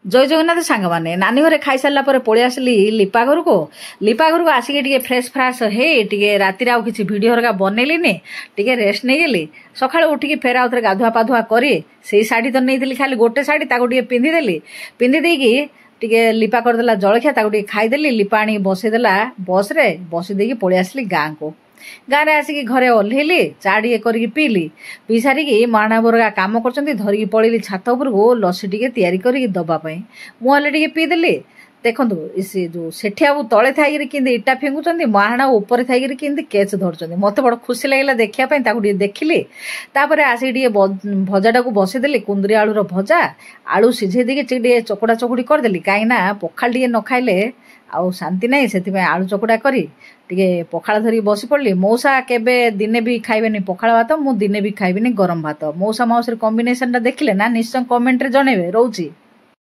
जय जगन्नाथ सांग मैंने नानी घरे खाई सारा पर पलि आसली लिपा घर को आसिक टे फ्रेश फ्राश हे टे राति आउ कि भिड हरका बनैली टे रेस्ट नहीं गली सका उठिकी फेर आउ थे गाधुआ पाधुआ करी से शाढ़ी तो नहीं खाली गोटे शाढ़ी ताको टे पिंधिदेली पिंधिदेकी टे लिपा करदेला जलखिया ताको टे खाईदेली लिपा आनी बसईदेला बस रे बसईदेकी पलि आसली गाँ को गाँव में आसिक घरे ओह्लैली चा टे कर पीली पी सारिकी माणा बोरगा कम कर धरिकी पलैली छात उपर को लसी टे तैयारी कर दबाई मुहले टे पीदेली देखु सी जो सेठी आबू तले थी कि इटा फिंगुंट महाणा उपर थी कि केच धरते मत बड़ खुशी लगे देखापी देखिली तापर आसिक टे भजाटा को बसईदेली कुंदरी आलूर भजा आलू सिझे देकी चकड़ा चकुड़ी करदेली कहीं पखाल टे न खाइले आउ शांति नहीं से आलू चकुड़ा करी टे पखाड़ धरी बसी पड़ली मौसा केबे दिने भी खाइबेनी पखाड़ भात मु दिने भी खाइबेनी गरम भात मौसा मौसर कॉम्बिनेशन देखिले ना निश्चय कमेंट रे जणेबे रोची।